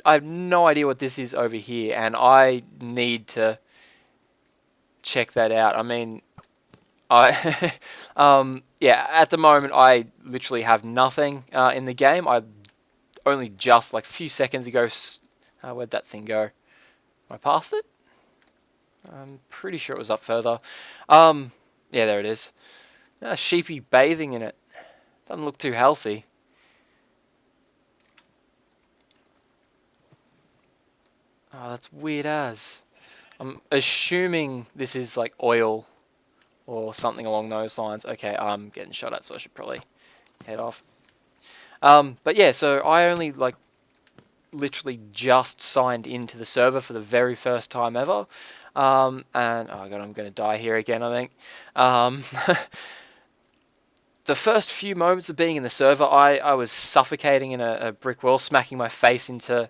have no idea what this is over here, and I need to check that out. I mean, I yeah, at the moment I literally have nothing in the game. I only just like a few seconds ago. Where'd that thing go? I passed it. I'm pretty sure it was up further. Yeah, there it is. A sheepy bathing in it. Doesn't look too healthy. Oh, that's weird as. I'm assuming this is like oil or something along those lines. Okay, I'm getting shot at, so I should probably head off. But yeah, so I only like literally just signed into the server for the very first time ever. And oh god, I'm gonna die here again, I think. The first few moments of being in the server, I was suffocating in a brick wall, smacking my face into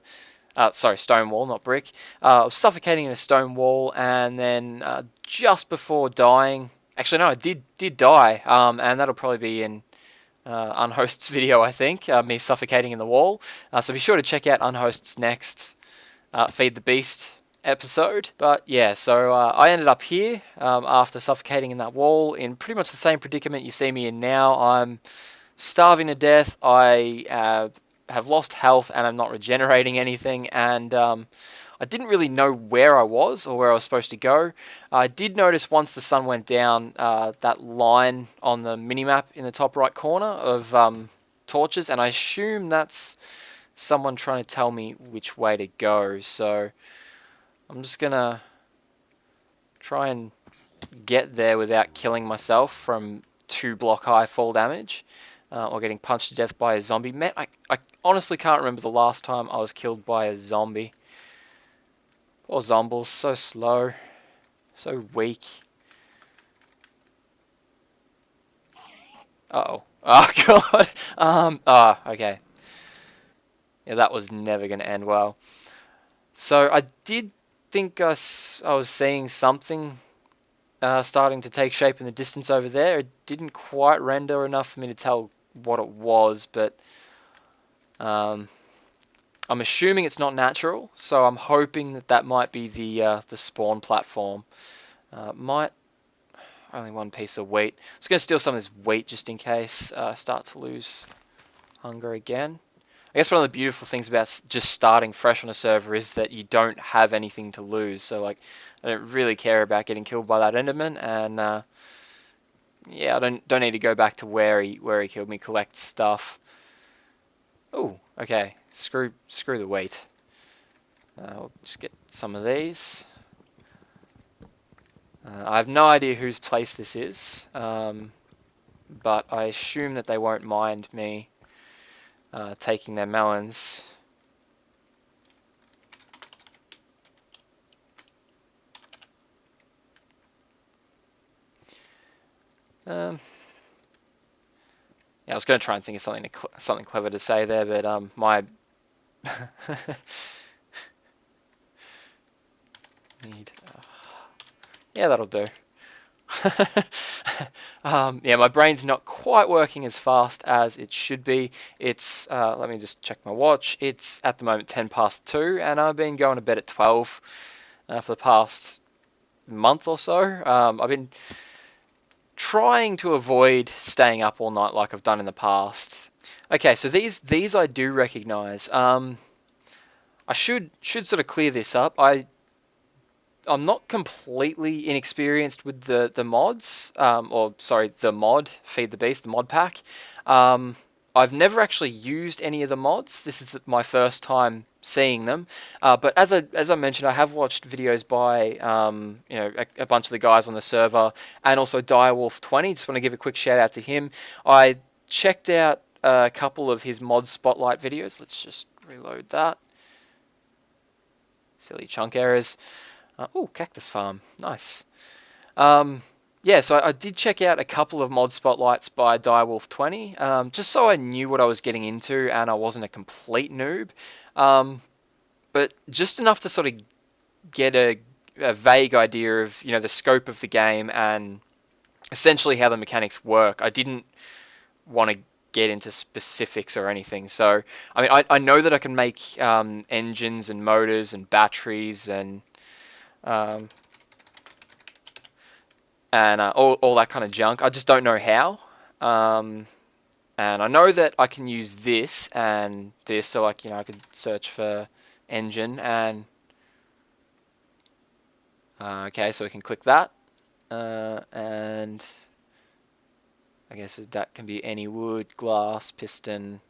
sorry, stone wall, not brick. I was suffocating in a stone wall, and then just before dying, actually no, I did die, and that'll probably be in Unhost's video, I think, me suffocating in the wall. So be sure to check out Unhost's next Feed the Beast episode. But yeah, so I ended up here after suffocating in that wall in pretty much the same predicament you see me in now. I'm starving to death. I have lost health and I'm not regenerating anything, and I didn't really know where I was or where I was supposed to go. I did notice once the sun went down that line on the minimap in the top right corner of torches, and I assume that's someone trying to tell me which way to go. So I'm just gonna try and get there without killing myself from 2-block high fall damage or getting punched to death by a zombie. Man, I honestly can't remember the last time I was killed by a zombie. Poor zombies, so slow, so weak. Uh-oh. Oh god. Okay. Yeah, that was never going to end well. So I did think I was seeing something starting to take shape in the distance over there. It didn't quite render enough for me to tell what it was, but I'm assuming it's not natural, so I'm hoping that might be the spawn platform. Might only one piece of wheat. I was going to steal some of this wheat just in case I start to lose hunger again. I guess one of the beautiful things about just starting fresh on a server is that you don't have anything to lose. So like, I don't really care about getting killed by that Enderman, and yeah, I don't need to go back to where he killed me, collect stuff. Oh, okay. Screw the wheat. We'll just get some of these. I have no idea whose place this is, but I assume that they won't mind me taking their melons. Yeah, I was going to try and think of something clever to say there, but my yeah, that'll do. Yeah, my brain's not quite working as fast as it should be. It's let me just check my watch. It's at the moment 2:10, and I've been going to bed at 12 for the past month or so. I've been trying to avoid staying up all night like I've done in the past. Okay, so these I do recognize. I should sort of clear this up. I'm not completely inexperienced with the mods, or sorry, the mod, Feed the Beast, the mod pack. I've never actually used any of the mods. This is my first time seeing them. But as I mentioned, I have watched videos by you know, a bunch of the guys on the server, and also Direwolf20. Just want to give a quick shout out to him. I checked out a couple of his mod spotlight videos. Let's just reload that. Silly chunk errors. Oh, cactus farm, nice. Yeah, so I did check out a couple of mod spotlights by Direwolf20, just so I knew what I was getting into and I wasn't a complete noob. But just enough to sort of get a vague idea of, you know, the scope of the game and essentially how the mechanics work. I didn't want to get into specifics or anything. So, I mean, I know that I can make engines and motors and batteries and all that kind of junk. I just don't know how. And I know that I can use this and this, so like, you know, I could search for engine and okay, so we can click that, and I guess that can be any wood, glass, piston,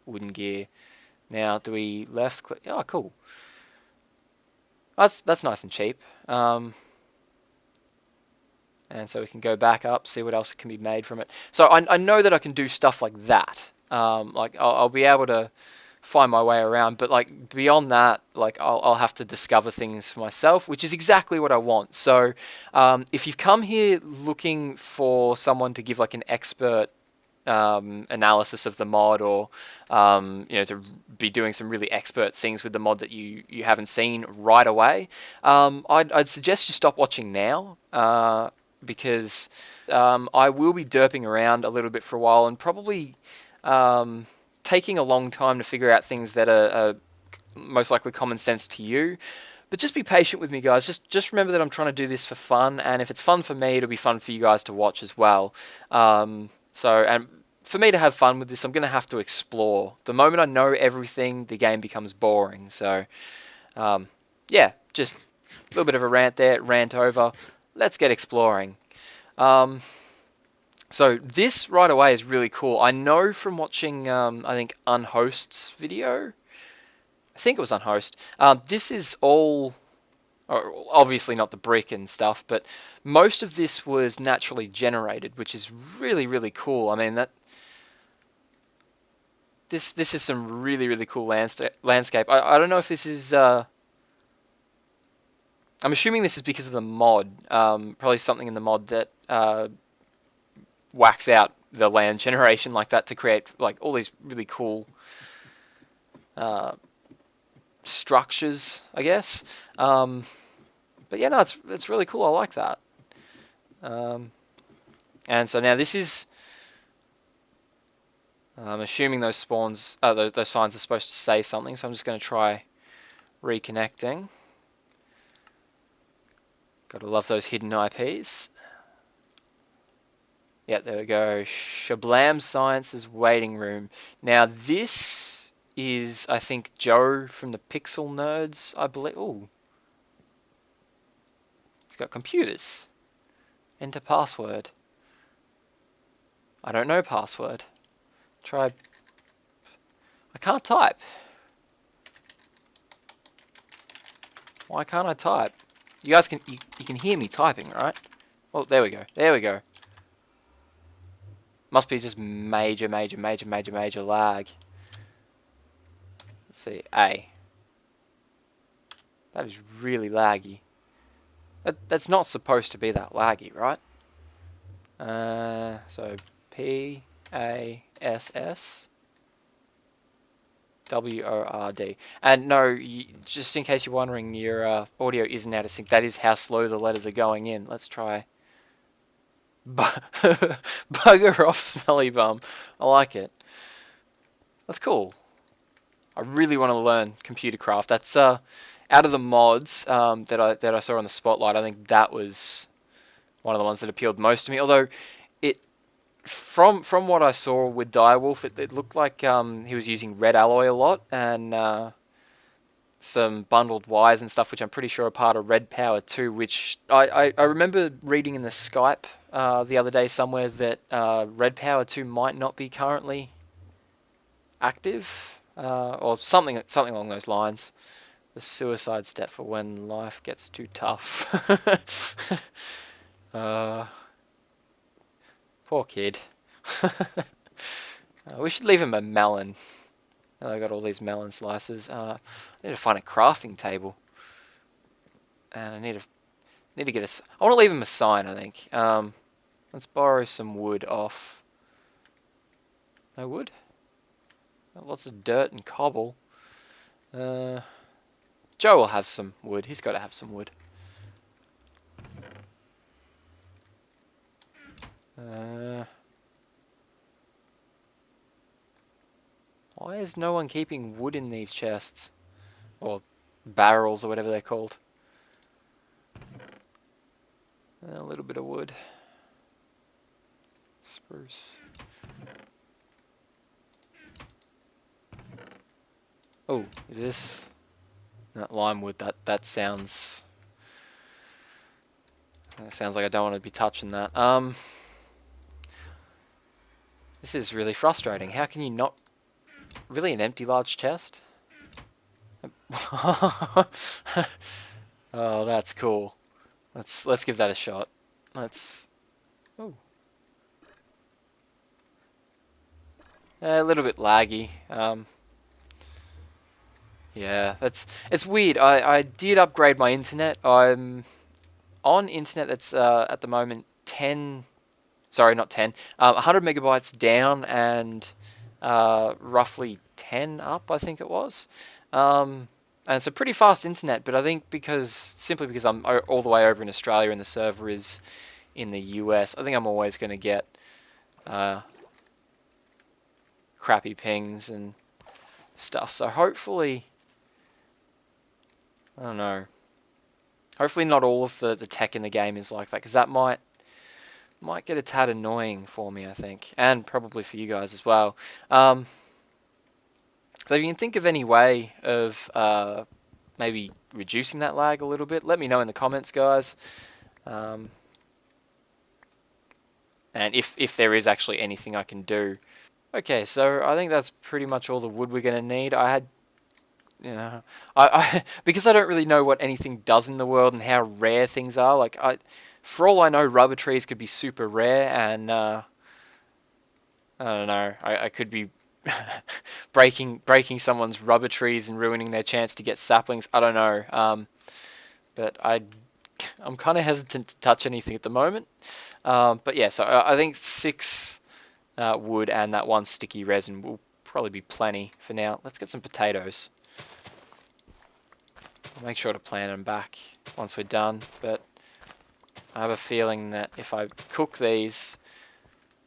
wooden gear. Now, do we left click? Oh, cool. That's nice and cheap. And so we can go back up, see what else can be made from it. So I know that I can do stuff like that. Like I'll be able to find my way around, but like beyond that, like I'll have to discover things for myself, which is exactly what I want. So if you've come here looking for someone to give like an expert analysis of the mod, or you know, to be doing some really expert things with the mod that you haven't seen right away, I'd suggest you stop watching now. Because I will be derping around a little bit for a while and probably taking a long time to figure out things that are most likely common sense to you. But just be patient with me, guys. Just remember that I'm trying to do this for fun, and if it's fun for me, it'll be fun for you guys to watch as well. And for me to have fun with this, I'm going to have to explore. The moment I know everything, the game becomes boring. So, yeah, just a little bit of a rant there, rant over. Let's get exploring. So this right away is really cool. I know from watching, I think, Unhost's video. I think it was Unhost. This is all, obviously not the brick and stuff, but most of this was naturally generated, which is really, really cool. I mean, this is some really, really cool landscape. I don't know if this is... I'm assuming this is because of the mod. Probably something in the mod that whacks out the land generation like that to create like all these really cool structures, I guess. But yeah, no, it's really cool. I like that. And so now this is... I'm assuming those spawns, those signs are supposed to say something. So I'm just going to try reconnecting. Gotta love those hidden IPs. Yeah, there we go. Shablam Science's waiting room. Now this is, I think, Joe from the Pixel Nerds, I believe. Ooh. He's got computers. Enter password. I don't know password. Try... I can't type. Why can't I type? You guys can you can hear me typing, right? Oh, there we go. There we go. Must be just major lag. Let's see. A. That is really laggy. That's not supposed to be that laggy, right? So PASS WORD. And no, just in case you're wondering, your audio isn't out of sync. That is how slow the letters are going in. Let's try. Bugger off, smelly bum. I like it. That's cool. I really want to learn computer craft. That's out of the mods that I saw on the spotlight. I think that was one of the ones that appealed most to me. Although from what I saw with Direwolf, it looked like he was using red alloy a lot, and some bundled wires and stuff, which I'm pretty sure are part of Red Power 2, which I remember reading in the Skype the other day somewhere that Red Power 2 might not be currently active, or something along those lines. The suicide step for when life gets too tough. Poor kid. We should leave him a melon. I got all these melon slices. I need to find a crafting table, and I need to get a... I want to leave him a sign, I think. Let's borrow some wood off... No wood? Lots of dirt and cobble. Joe will have some wood. He's got to have some wood. is no one keeping wood in these chests? Or barrels, or whatever they're called. A little bit of wood. Spruce. Oh, is this... That lime wood, that sounds... That sounds like I don't want to be touching that. This is really frustrating. How can you not... Really, an empty large chest? Oh, that's cool. Let's give that a shot. Let's... Oh. A little bit laggy. Yeah, it's weird. I did upgrade my internet. I'm on internet that's at the moment 10... Sorry, not 10. 100 megabytes down and roughly 10 up, I think it was. And it's a pretty fast internet, but I think simply because I'm all the way over in Australia and the server is in the US, I think I'm always going to get crappy pings and stuff. So hopefully, I don't know. Hopefully not all of the tech in the game is like that, because that might get a tad annoying for me, I think, and probably for you guys as well. So if you can think of any way of maybe reducing that lag a little bit, let me know in the comments, guys. And if there is actually anything I can do. Okay, so I think that's pretty much all the wood we're going to need. I had, because I don't really know what anything does in the world and how rare things are. Like for all I know, rubber trees could be super rare, and I don't know. I could be breaking someone's rubber trees and ruining their chance to get saplings. I don't know. But I'm kind of hesitant to touch anything at the moment. But yeah, so I think 6 wood and that 1 sticky resin will probably be plenty for now. Let's get some potatoes. I'll make sure to plant them back once we're done. But I have a feeling that if I cook these,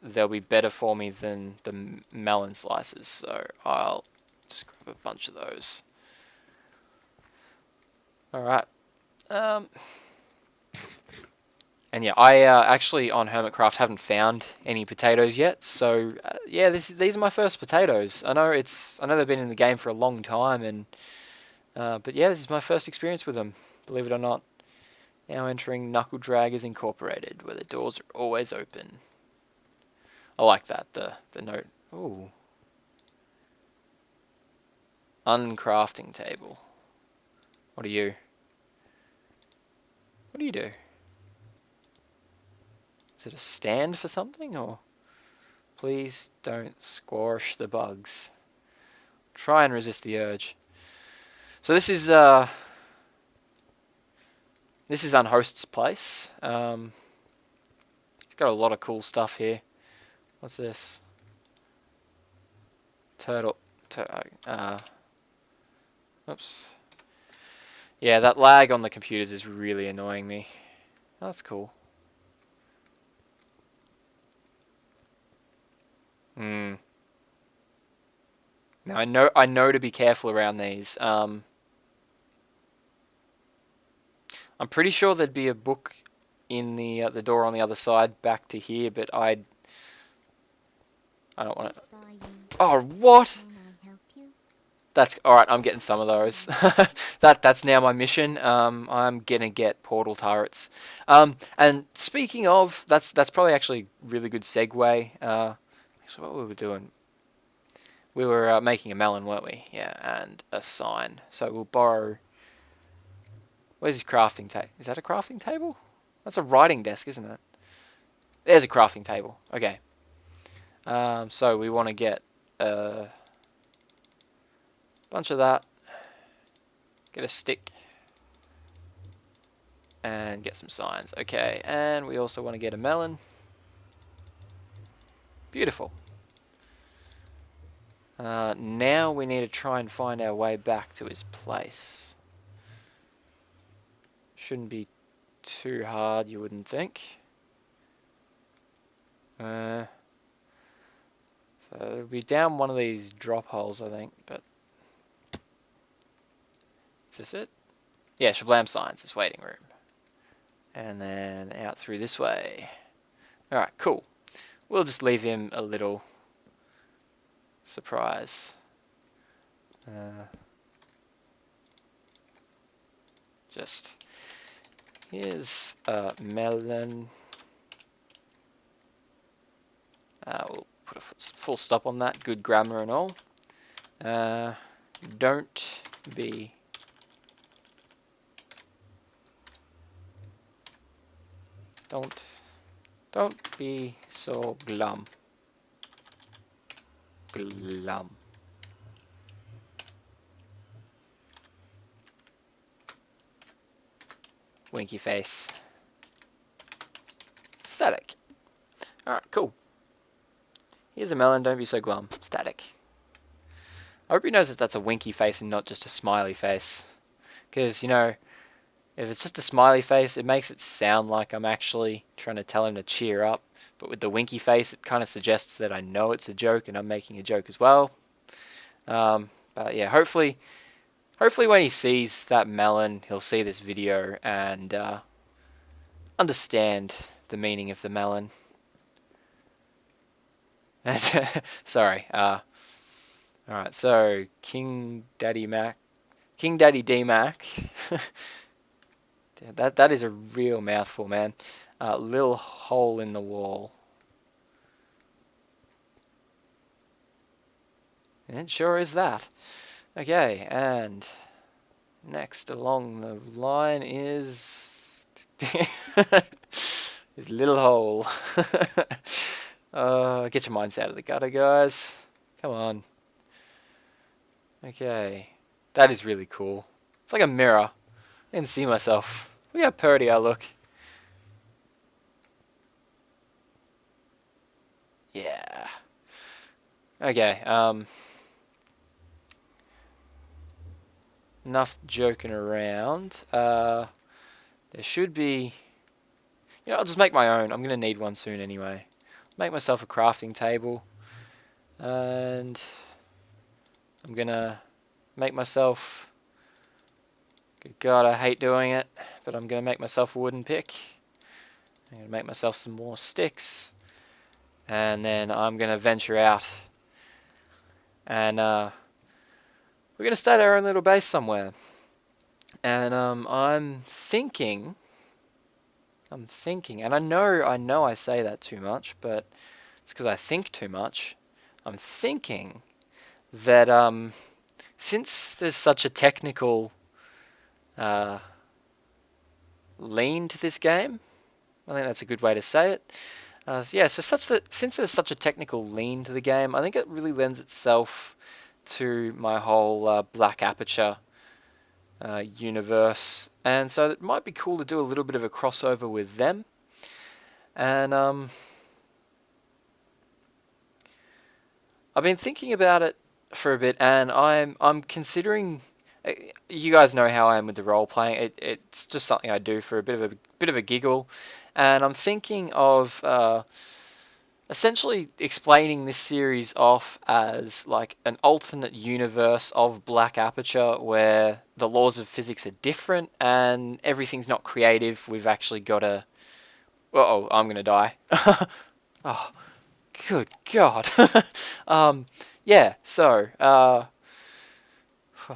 they'll be better for me than the melon slices. So I'll just grab a bunch of those. Alright. And yeah, I actually on HermitCraft haven't found any potatoes yet. So yeah, these are my first potatoes. I know they've been in the game for a long time, and but yeah, this is my first experience with them, believe it or not. Now entering Knuckle Draggers Incorporated, where the doors are always open. I like that, the note. Ooh. Uncrafting table. What are you? What do you do? Is it a stand for something, or? Please don't squash the bugs. Try and resist the urge. So this is Unhost's place. He's got a lot of cool stuff here. What's this? Turtle. Oops. Yeah, that lag on the computers is really annoying me. Oh, that's cool. Now I know to be careful around these. I'm pretty sure there'd be a book in the door on the other side back to here, but I don't want to. Oh, what? That's alright. I'm getting some of those. That's now my mission. I'm gonna get portal turrets. And speaking of, that's probably actually a really good segue. Actually, what we were doing? We were making a melon, weren't we? Yeah, and a sign. So we'll borrow. Where's his crafting table? Is that a crafting table? That's a writing desk, isn't it? There's a crafting table. Okay. So we want to get a bunch of that. Get a stick. And get some signs. Okay, and we also want to get a melon. Beautiful. Now we need to try and find our way back to his place. Shouldn't be too hard, you wouldn't think. So So it'll be down one of these drop holes, I think, but... Is this it? Yeah, Shablam Science's waiting room. And then out through this way. Alright, cool. We'll just leave him a little surprise. Just... Here's a melon. We'll put a full stop on that. Good grammar and all. Don't be so glum. Winky face. Static. Alright, cool. Here's a melon, don't be so glum. Static. I hope he knows that that's a winky face and not just a smiley face. Because, you know, if it's just a smiley face, it makes it sound like I'm actually trying to tell him to cheer up. But with the winky face, it kind of suggests that I know it's a joke and I'm making a joke as well. But yeah, hopefully when he sees that melon, he'll see this video and understand the meaning of the melon. Sorry. Alright, so King Daddy D-Mac. that is a real mouthful, man. Little hole in the wall. It sure is that. Okay, and next along the line is this little hole. Get your minds out of the gutter, guys. Come on. Okay, that is really cool. It's like a mirror. I can see myself. Look how purty I look. Yeah. Okay, enough joking around. There should be... You know, I'll just make my own. I'm going to need one soon anyway. Make myself a crafting table. And I'm going to make myself... Good God, I hate doing it. But I'm going to make myself a wooden pick. I'm going to make myself some more sticks. And then I'm going to venture out. And we're going to start our own little base somewhere. And I'm thinking, and I know I say that too much, but it's because I think too much. I'm thinking that since there's such a technical lean to this game, I think that's a good way to say it. Yeah, so since there's such a technical lean to the game, I think it really lends itself to my whole black aperture universe, and so it might be cool to do a little bit of a crossover with them. And I've been thinking about it for a bit, and I'm considering. You guys know how I am with the role playing. It's just something I do for a bit of a giggle, and I'm thinking of essentially explaining this series off as like an alternate universe of black aperture where the laws of physics are different and everything's not creative. We've actually got a... Uh-oh, I'm gonna die. Oh, good God. Yeah, so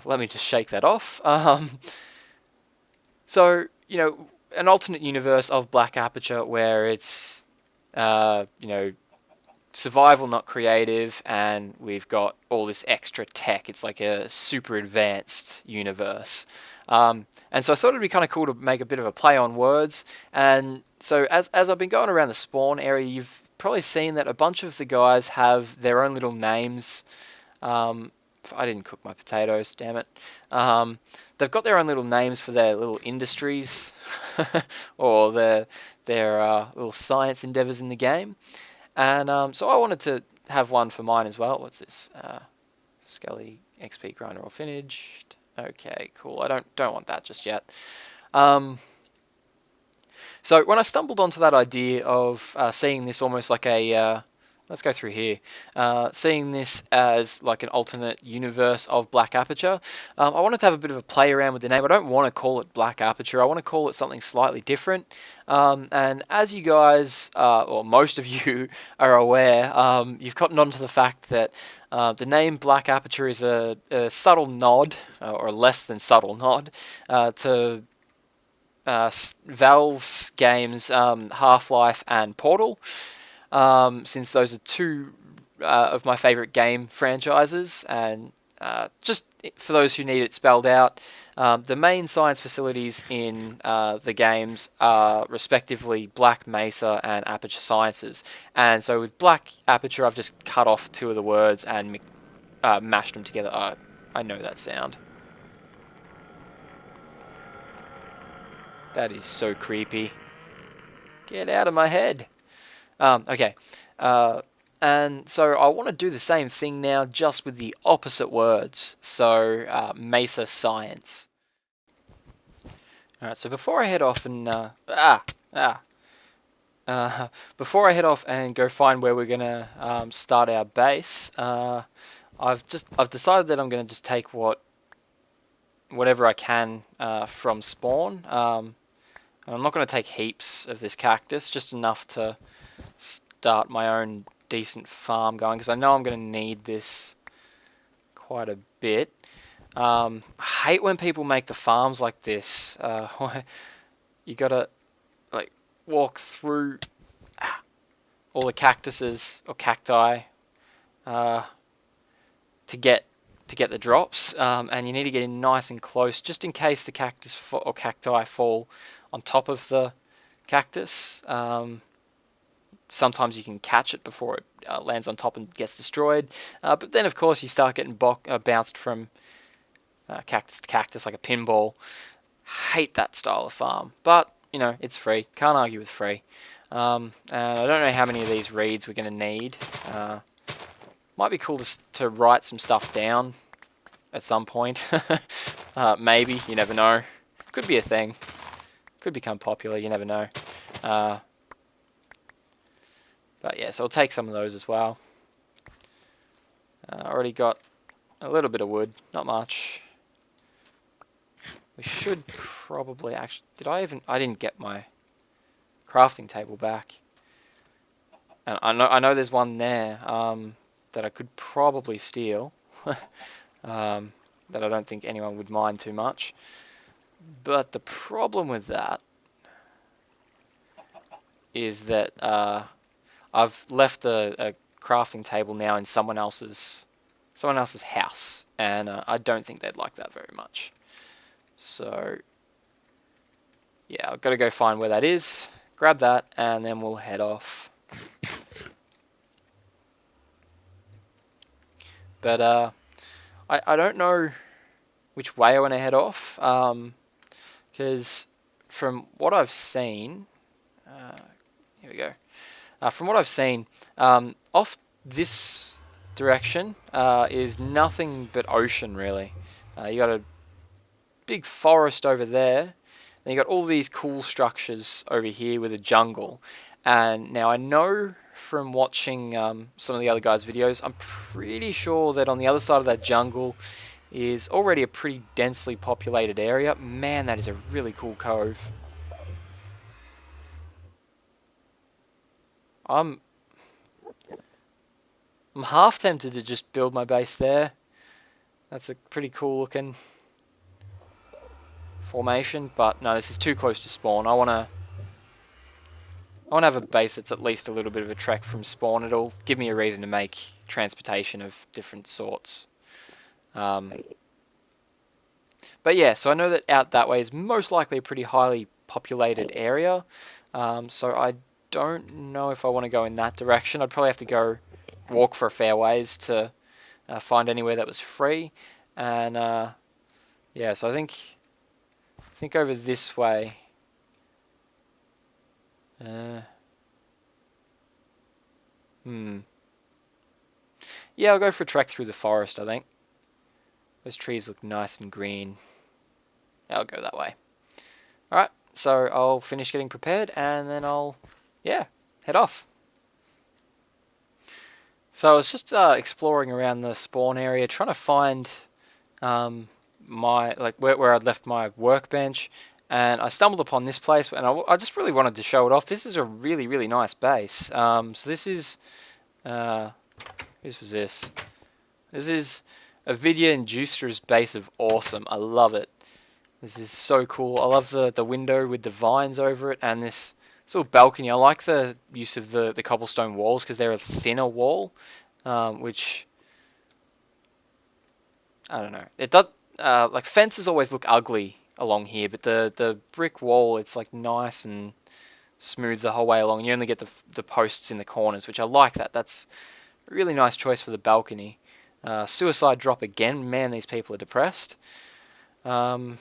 let me just shake that off. So, you know, an alternate universe of black aperture where it's you know, survival not creative, and we've got all this extra tech. It's like a super advanced universe. And so I thought it'd be kind of cool to make a bit of a play on words. And so as I've been going around the spawn area, you've probably seen that a bunch of the guys have their own little names. I didn't cook my potatoes, damn it. They've got their own little names for their little industries or their little science endeavors in the game. And so I wanted to have one for mine as well. What's this? Skelly XP grinder all finished. Okay, cool. I don't want that just yet. So when I stumbled onto that idea of seeing this almost like a let's go through here. Seeing this as like an alternate universe of Black Aperture, I wanted to have a bit of a play around with the name. I don't want to call it Black Aperture. I want to call it something slightly different. And as you guys, or most of you, are aware, you've gotten onto the fact that the name Black Aperture is a subtle nod, or a less than subtle nod, to Valve's games Half-Life and Portal, since those are two of my favorite game franchises. And just for those who need it spelled out, the main science facilities in the games are respectively Black Mesa and Aperture Sciences. And so with Black Aperture, I've just cut off two of the words and mashed them together. I know that sound. That is so creepy. Get out of my head. Okay. And so I want to do the same thing now, just with the opposite words. So, Mesa Science. Alright, so before I head off and... before I head off and go find where we're going to start our base, I've decided that I'm going to just take whatever I can from spawn. I'm not going to take heaps of this cactus, just enough to start my own decent farm going, because I know I'm going to need this quite a bit. I hate when people make the farms like this. You got to like walk through all the cactuses or cacti to get the drops, and you need to get in nice and close, just in case the cactus or cacti fall on top of the cactus. Sometimes you can catch it before it lands on top and gets destroyed, but then of course you start getting bounced from cactus to cactus like a pinball. Hate that style of farm, but you know, it's free, can't argue with free. And I don't know how many of these reeds we're going to need. Might be cool to write some stuff down at some point. Maybe, you never know. Could be a thing. Could become popular, you never know. But yeah, so I'll take some of those as well. Already got a little bit of wood, not much. We should probably actually... I didn't get my crafting table back. And I know there's one there that I could probably steal. That I don't think anyone would mind too much. But the problem with that is that I've left a crafting table now in someone else's house, and I don't think they'd like that very much. So yeah, I've got to go find where that is, grab that, and then we'll head off. But I don't know which way I want to head off, because from what I've seen, here we go. From what I've seen, off this direction is nothing but ocean, really. You got a big forest over there, and you got all these cool structures over here with a jungle. And now I know from watching some of the other guys' videos, I'm pretty sure that on the other side of that jungle is already a pretty densely populated area. Man, that is a really cool cove. I'm half tempted to just build my base there. That's a pretty cool looking formation, but no, this is too close to spawn. I want to have a base that's at least a little bit of a trek from spawn. It'll give me a reason to make transportation of different sorts. But yeah, so I know that out that way is most likely a pretty highly populated area. So I don't know if I want to go in that direction. I'd probably have to go walk for a fair ways to find anywhere that was free. And yeah, so I think over this way. Yeah, I'll go for a trek through the forest, I think. Those trees look nice and green. I'll go that way. Alright, so I'll finish getting prepared and then I'll, yeah, head off. So I was just exploring around the spawn area, trying to find my where I'd left my workbench, and I stumbled upon this place, and I just really wanted to show it off. This is a really nice base. So this is whose was this? This is a Vidya and Juicer's base of awesome. I love it. This is so cool. I love the window with the vines over it, and this little balcony. I like the use of the cobblestone walls because they're a thinner wall, which I don't know. It does like fences always look ugly along here, but the brick wall, it's like nice and smooth the whole way along. You only get the posts in the corners, which I like that. That's a really nice choice for the balcony. Suicide drop again. Man, these people are depressed. Current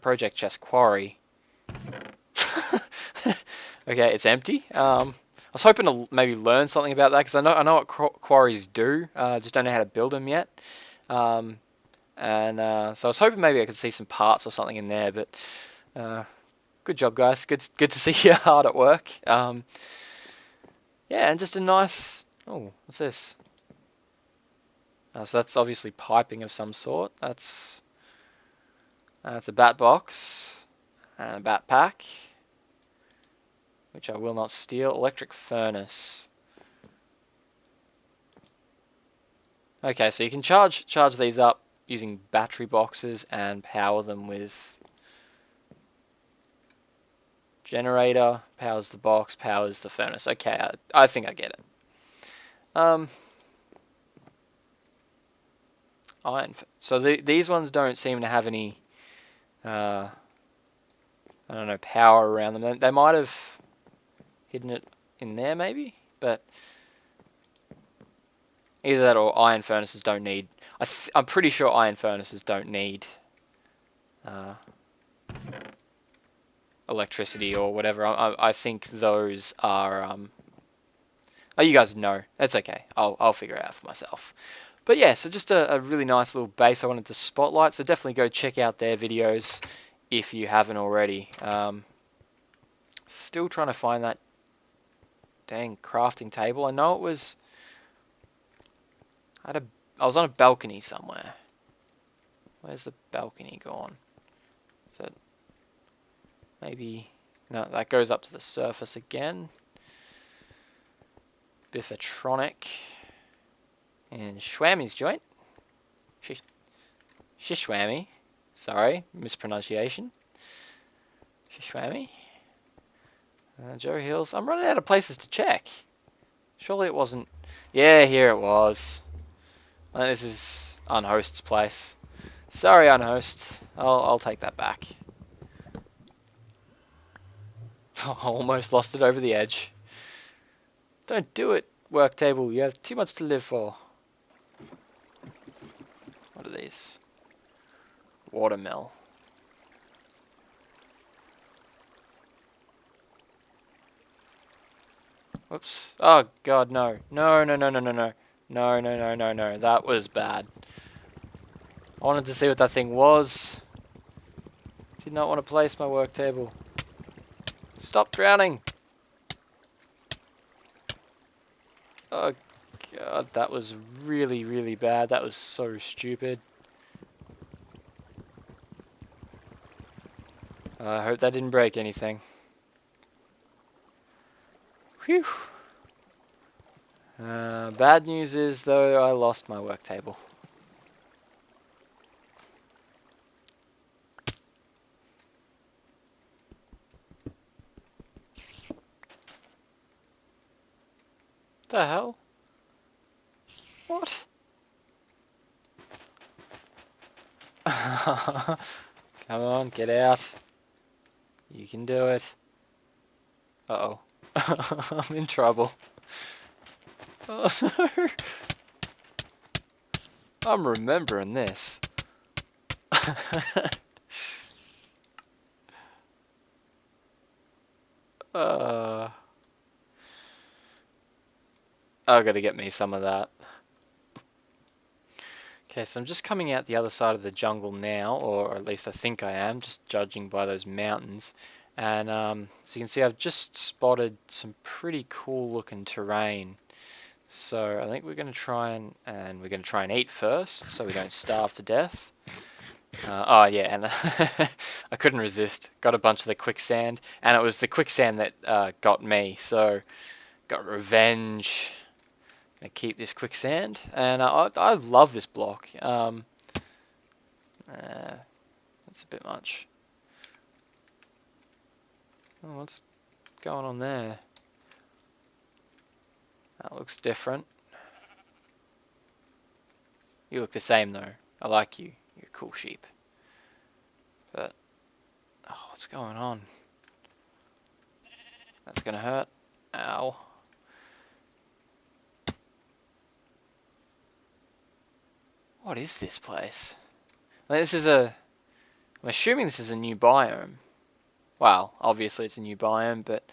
project chest, QUARRY. Okay, it's empty. I was hoping to maybe learn something about that because I know what quarries do. Just don't know how to build them yet. So I was hoping maybe I could see some parts or something in there. But good job, guys. Good to see you hard at work. Yeah, and just a nice. Oh, what's this? So that's obviously piping of some sort. That's a bat box and a bat pack, which I will not steal. Electric furnace. Okay, so you can charge these up using battery boxes and power them with generator. Powers the box, powers the furnace. Okay, I think I get it. Iron. So these ones don't seem to have any I don't know, power around them. They might have hidden it in there maybe, but either that or iron furnaces don't need. I'm pretty sure iron furnaces don't need electricity or whatever. I think those are. Oh, you guys know. That's okay. I'll figure it out for myself. But yeah, so just a really nice little base I wanted to spotlight. So definitely go check out their videos if you haven't already. Still trying to find that dang crafting table. I know it was. I was on a balcony somewhere. Where's the balcony gone? Is it maybe? No, that goes up to the surface again. Biffatronic. And Schwammy's joint. Shishwammy. Sorry, mispronunciation. Shishwammy. Joe Hills. I'm running out of places to check. Surely it wasn't. Yeah, here it was. This is Unhost's place. Sorry, Unhost. I'll take that back. I almost lost it over the edge. Don't do it, work table. You have too much to live for. What are these? Watermill. Whoops. Oh god, no. No. No. That was bad. I wanted to see what that thing was. Did not want to place my work table. Stop drowning. Oh god, that was really bad. That was so stupid. I hope that didn't break anything. Whew. Bad news is, though, I lost my work table. The hell? What? Come on, get out. You can do it. Uh-oh. I'm in trouble. Oh no. I'm remembering this. I've got to get me some of that. Okay, so I'm just coming out the other side of the jungle now, or at least I think I am, just judging by those mountains. And so you can see I've just spotted some pretty cool looking terrain. So I think we're going to try and we're going to try and eat first, so we don't starve to death. Oh yeah, and I couldn't resist. Got a bunch of the quicksand, and it was the quicksand that got me. So got revenge. Gonna keep this quicksand, and I love this block. That's a bit much. Oh, what's going on there? That looks different. You look the same though. I like you. You're a cool sheep. But oh, what's going on? That's gonna hurt. Ow. What is this place? I think this is I'm assuming this is a new biome. Well, obviously it's a new biome, but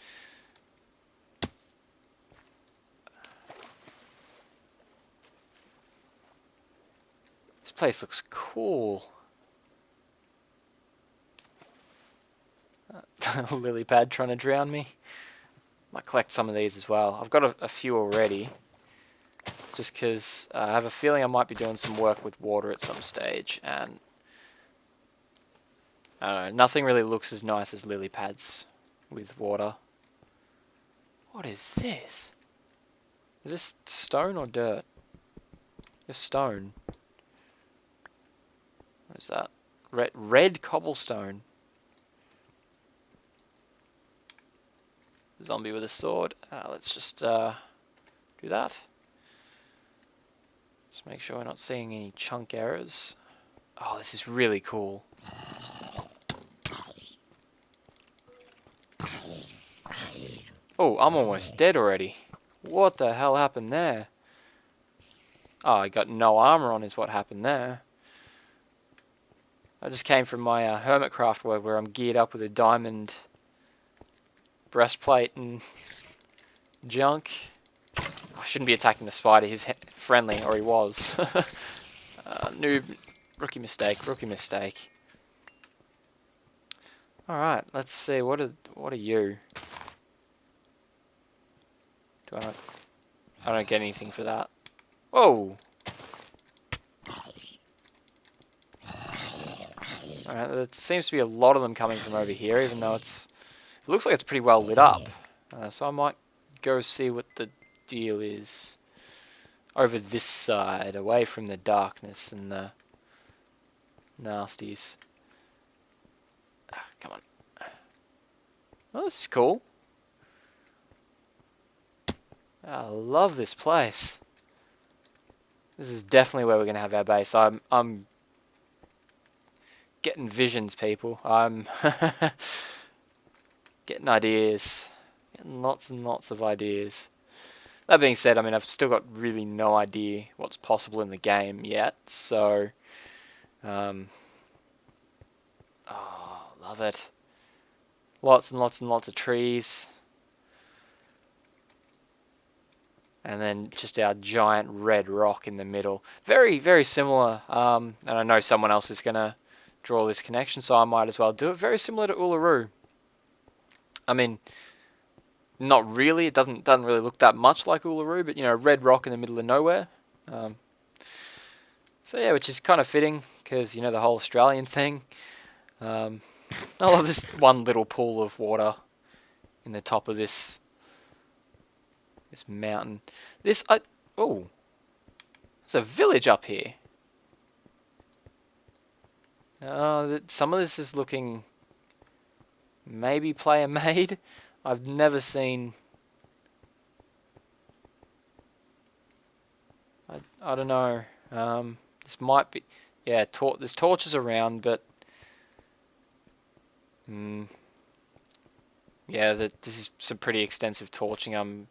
this place looks cool. Lily pad trying to drown me. Might collect some of these as well. I've got a few already. Just because I have a feeling I might be doing some work with water at some stage, and I don't know, nothing really looks as nice as lily pads with water. What is this? Is this stone or dirt? It's stone. What is that? Red cobblestone. Zombie with a sword. Let's just do that. Just make sure we're not seeing any chunk errors. Oh, this is really cool. Oh, I'm almost dead already. What the hell happened there? Oh, I got no armor on is what happened there. I just came from my HermitCraft world where I'm geared up with a diamond breastplate and junk. I shouldn't be attacking the spider. He's friendly, or he was. Noob. Rookie mistake. Rookie mistake. Alright, let's see. What are you? I don't get anything for that. Whoa! Alright, there seems to be a lot of them coming from over here, even though it looks like it's pretty well lit up. So I might go see what the deal is over this side, away from the darkness and the nasties. Come on. Oh, this is cool. I love this place. This is definitely where we're going to have our base. I'm getting visions, people. I'm getting ideas. Getting lots and lots of ideas. That being said, I mean, I've still got really no idea what's possible in the game yet, so oh, love it. Lots and lots and lots of trees. And then just our giant red rock in the middle. Very, very similar. And I know someone else is going to draw this connection, so I might as well do it. Very similar to Uluru. I mean, not really. It doesn't really look that much like Uluru, but, you know, red rock in the middle of nowhere. So, yeah, which is kind of fitting, because, you know, the whole Australian thing. I love this one little pool of water in the top of this mountain. Oh, there's a village up here. Some of this is looking maybe player made. I've never seen. I don't know. This might be. Yeah, there's torches around, but yeah, this is some pretty extensive torching. I'm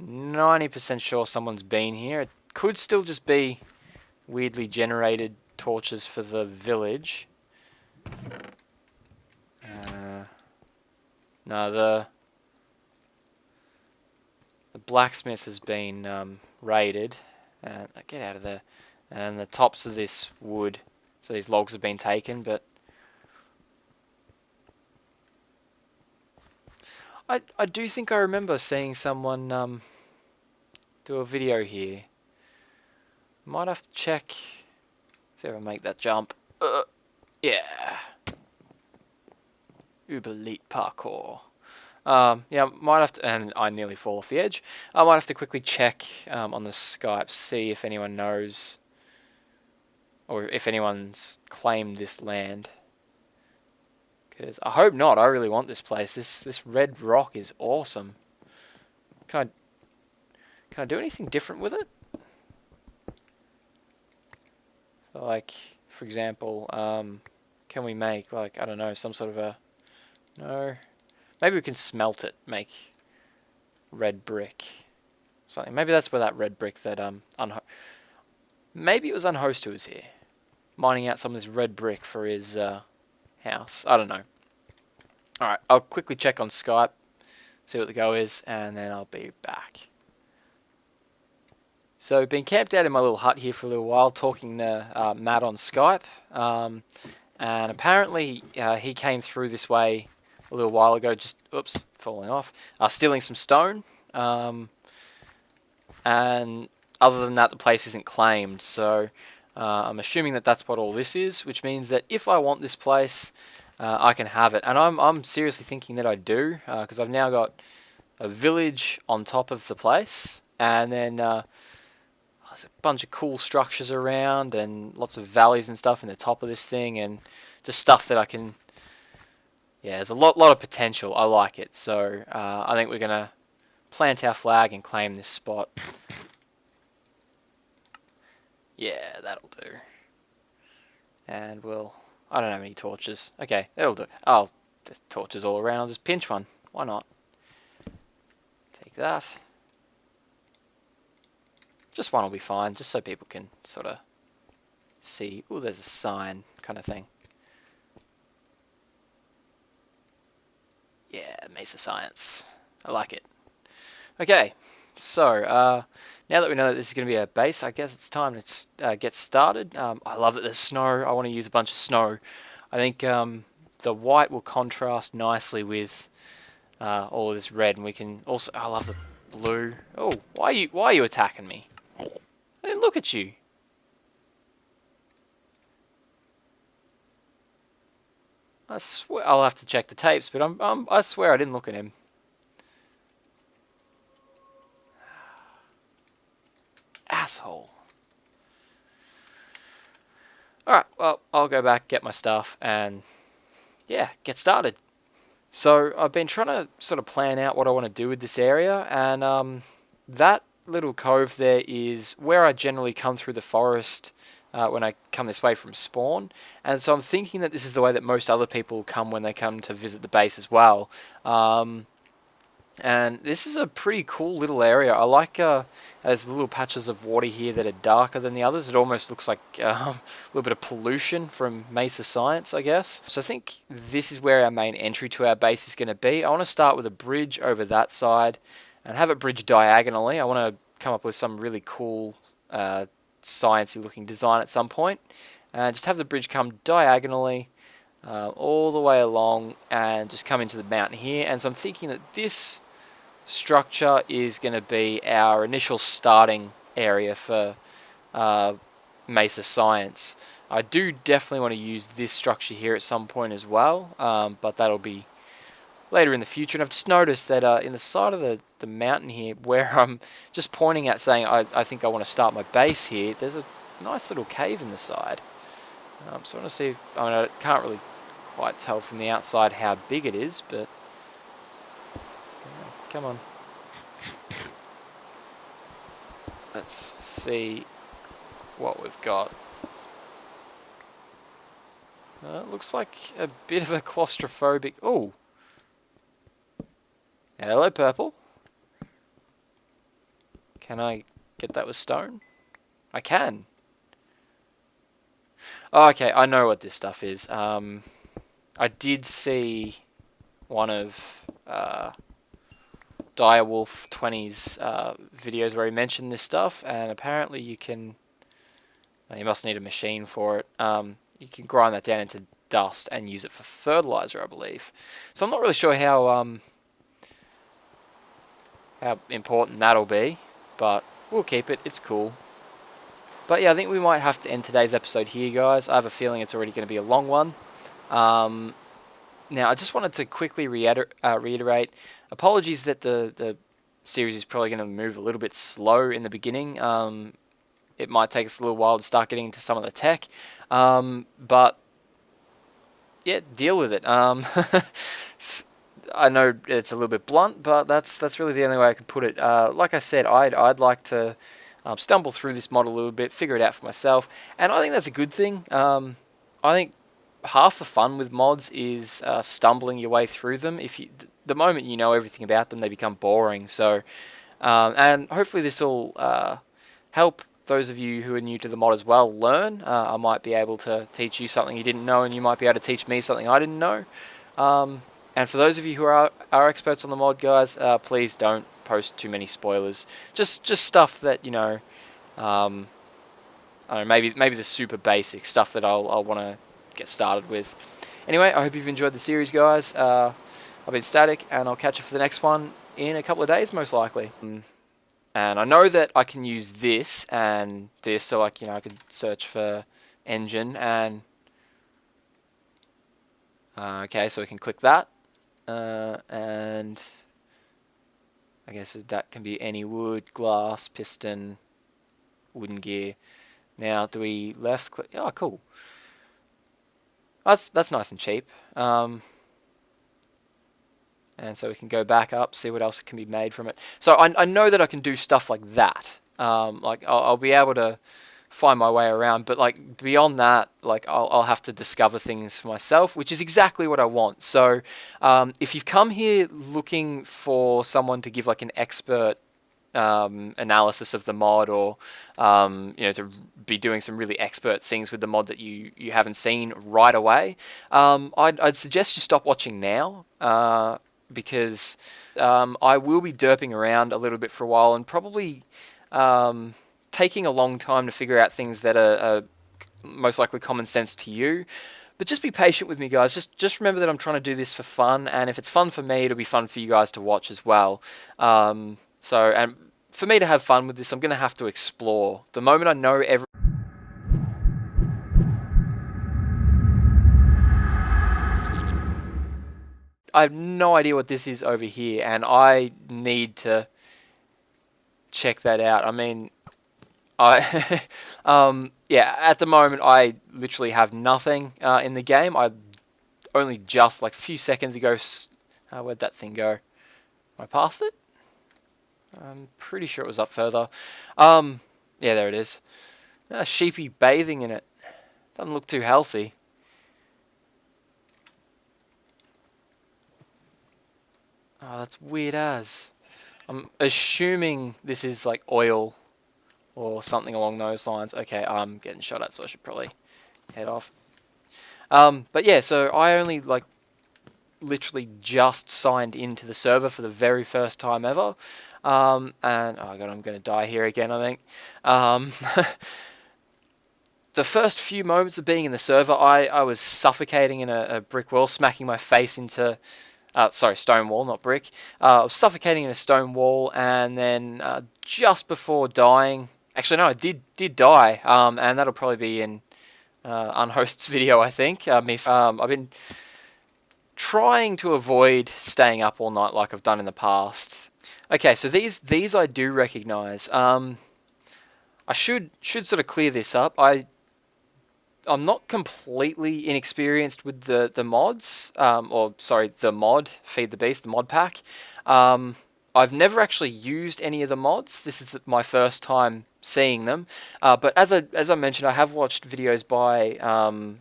90% sure someone's been here. It could still just be weirdly generated torches for the village. No, the blacksmith has been raided. Get out of there. And the tops of this wood, so these logs have been taken, but I do think I remember seeing someone do a video here. Might have to check. See if I make that jump. Yeah. Uber elite parkour. Yeah, might have to, and I nearly fall off the edge. I might have to quickly check on the Skype, see if anyone knows, or if anyone's claimed this land. Because I hope not. I really want this place. This red rock is awesome. Can I do anything different with it? So, like, for example, can we make, like, I don't know, some sort of a... No. Maybe we can smelt it, make red brick. Something. Maybe that's where that red brick that, maybe it was Unhost who was here. Mining out some of this red brick for his, house. I don't know. Alright, I'll quickly check on Skype, see what the go is, and then I'll be back. So, been camped out in my little hut here for a little while, talking to Matt on Skype, and apparently he came through this way a little while ago, just, oops, falling off, stealing some stone, and other than that the place isn't claimed, so I'm assuming that that's what all this is, which means that if I want this place, I can have it, and I'm seriously thinking that I do, because I've now got a village on top of the place, and then there's a bunch of cool structures around, and lots of valleys and stuff in the top of this thing, and just stuff that I can... Yeah, there's a lot of potential. I like it, so I think we're gonna plant our flag and claim this spot. Yeah, that'll do. And we'll... I don't have any torches. Okay, that'll do. Oh, there's torches all around. I'll just pinch one. Why not? Take that. Just one will be fine, just so people can sort of see. Oh, there's a sign kind of thing. Yeah, Mesa science. I like it. Okay, so now that we know that this is going to be our base, I guess it's time to get started. I love that there's snow. I want to use a bunch of snow. I think the white will contrast nicely with all of this red, and we can also... I love the blue. Oh, why are you attacking me? I didn't look at you. I swear I'll have to check the tapes, but I swear I didn't look at him. Asshole. Alright, well, I'll go back, get my stuff, and yeah, get started. So, I've been trying to sort of plan out what I want to do with this area, and that little cove there is where I generally come through the forest when I come this way from spawn, and so I'm thinking that this is the way that most other people come when they come to visit the base as well. And this is a pretty cool little area. I like there's little patches of water here that are darker than the others. It almost looks like a little bit of pollution from Mesa science, I guess. So I think this is where our main entry to our base is going to be. I want to start with a bridge over that side and have it bridge diagonally. I want to come up with some really cool sciencey looking design at some point. Just have the bridge come diagonally all the way along and just come into the mountain here. And so I'm thinking that this structure is going to be our initial starting area for Mesa science. I do definitely want to use this structure here at some point as well, but that'll be later in the future. And I've just noticed that in the side of the mountain here, where I'm just pointing at saying I think I want to start my base here, there's a nice little cave in the side. So I want to see, I can't really quite tell from the outside how big it is, but come on. Let's see what we've got. It looks like a bit of a claustrophobic... Oh! Hello, purple. Can I get that with stone? I can. Oh, okay, I know what this stuff is. I did see one of Direwolf 20's videos where he mentioned this stuff, and apparently you can... You must need a machine for it. You can grind that down into dust and use it for fertilizer, I believe. So I'm not really sure how important that'll be, but we'll keep it. It's cool. But yeah, I think we might have to end today's episode here, guys. I have a feeling it's already going to be a long one. Now, I just wanted to quickly reiterate, apologies that the series is probably going to move a little bit slow in the beginning. It might take us a little while to start getting into some of the tech. But yeah, deal with it. I know it's a little bit blunt, but that's really the only way I can put it. Like I said, I'd like to stumble through this mod a little bit, figure it out for myself, and I think that's a good thing. I think half the fun with mods is stumbling your way through them. The moment you know everything about them, they become boring. So, and hopefully this will help those of you who are new to the mod as well learn. I might be able to teach you something you didn't know, and you might be able to teach me something I didn't know. And for those of you who are experts on the mod, guys, please don't post too many spoilers. Just stuff that, you know, I don't know, maybe the super basic stuff that I'll want to get started with. Anyway, I hope you've enjoyed the series, guys. I've been Static, and I'll catch you for the next one in a couple of days, most likely. And I know that I can use this and this, so like, you know, I could search for engine and okay, so we can click that, and I guess that can be any wood, glass, piston, wooden gear. Now, do we left click? Oh, cool. That's nice and cheap. And so we can go back up, see what else can be made from it. So I know that I can do stuff like that. Like I'll be able to find my way around, but like beyond that, like I'll have to discover things for myself, which is exactly what I want. So if you've come here looking for someone to give like an expert analysis of the mod, or you know, to be doing some really expert things with the mod that you haven't seen right away, I'd suggest you stop watching now. Because I will be derping around a little bit for a while, and probably taking a long time to figure out things that are most likely common sense to you. But just be patient with me, guys. Just remember that I'm trying to do this for fun, and if it's fun for me, it'll be fun for you guys to watch as well. And for me to have fun with this, I'm going to have to explore. The moment I know I have no idea what this is over here, and I need to check that out. I mean, yeah, at the moment I literally have nothing in the game. I only just like a few seconds ago, where'd that thing go? I passed it? I'm pretty sure it was up further. Yeah, there it is. A sheepy bathing in it. Doesn't look too healthy. Oh, that's weird as. I'm assuming this is like oil or something along those lines. Okay, I'm getting shot at, so I should probably head off. But yeah, so I only like literally just signed into the server for the very first time ever. And oh god, I'm going to die here again, I think. The first few moments of being in the server, I was suffocating in a brick wall, smacking my face into... sorry, stone wall, not brick. I was suffocating in a stone wall, and then just before dying... Actually, no, I did die, and that'll probably be in Unhosted's video, I think. I've been trying to avoid staying up all night like I've done in the past. Okay, so these I do recognise. I should sort of clear this up. I'm not completely inexperienced with the mods, or sorry, the mod, Feed the Beast, the mod pack. I've never actually used any of the mods. This is my first time seeing them. But as I mentioned, I have watched videos by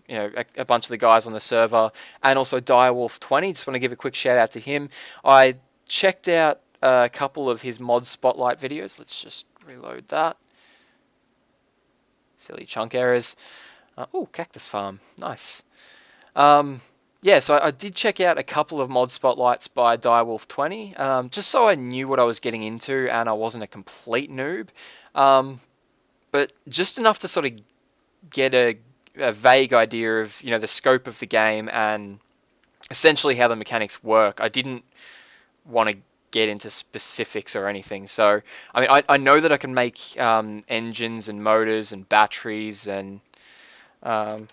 you know, a bunch of the guys on the server, and also Direwolf20. Just want to give a quick shout out to him. I checked out a couple of his mod spotlight videos. Let's just reload that. Silly chunk errors. Oh, cactus farm, nice. Yeah, so I did check out a couple of mod spotlights by Direwolf20, just so I knew what I was getting into and I wasn't a complete noob. But just enough to sort of get a vague idea of, you know, the scope of the game and essentially how the mechanics work. I didn't want to get into specifics or anything. So, I mean, I know that I can make engines and motors and batteries and all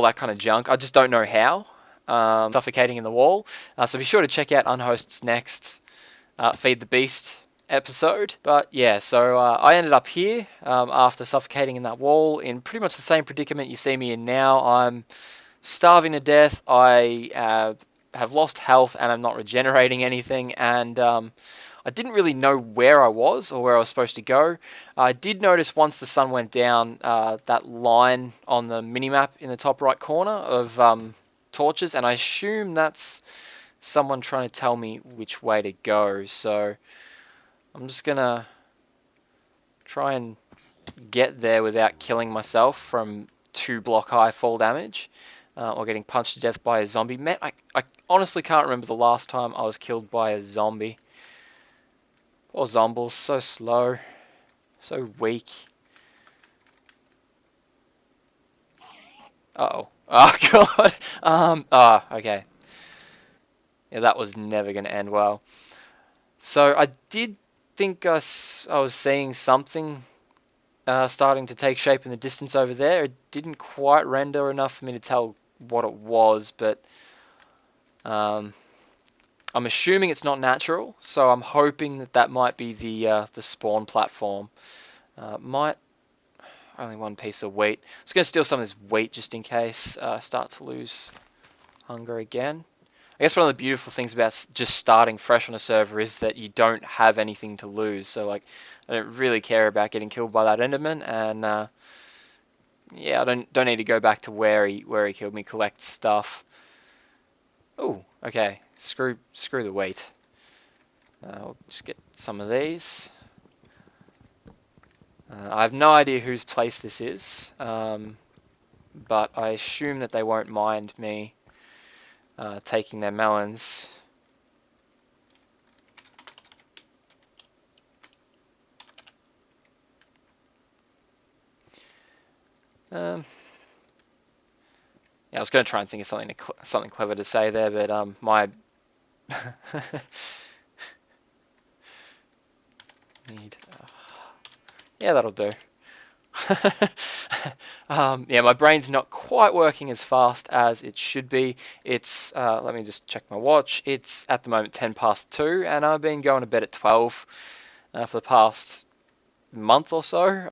that kind of junk. I just don't know how. Suffocating in the wall. So be sure to check out Unhost's next Feed the Beast episode. But yeah, so I ended up here after suffocating in that wall in pretty much the same predicament you see me in now. I'm starving to death. I have lost health and I'm not regenerating anything, and I didn't really know where I was or where I was supposed to go. I did notice once the sun went down that line on the minimap in the top right corner of torches, and I assume that's someone trying to tell me which way to go. So I'm just gonna try and get there without killing myself from 2 block high fall damage or getting punched to death by a zombie. Man, I honestly can't remember the last time I was killed by a zombie. Poor zombies, so slow, so weak. Uh-oh. Oh, God. Okay. Yeah, that was never going to end well. So I did think I was seeing something starting to take shape in the distance over there. It didn't quite render enough for me to tell what it was, but I'm assuming it's not natural, so I'm hoping that that might be the spawn platform. Only 1 piece of wheat. I was going to steal some of this wheat just in case I start to lose hunger again. I guess one of the beautiful things about just starting fresh on a server is that you don't have anything to lose. So like, I don't really care about getting killed by that Enderman, and yeah, I don't need to go back to where he killed me, collect stuff. Oh, okay. Screw the wheat. We'll just get some of these. I have no idea whose place this is, but I assume that they won't mind me taking their melons. Yeah, I was going to try and think of something clever to say there, but my yeah, that'll do. Yeah, my brain's not quite working as fast as it should be. It's let me just check my watch. It's at the moment 2:10, and I've been going to bed at 12 for the past month or so.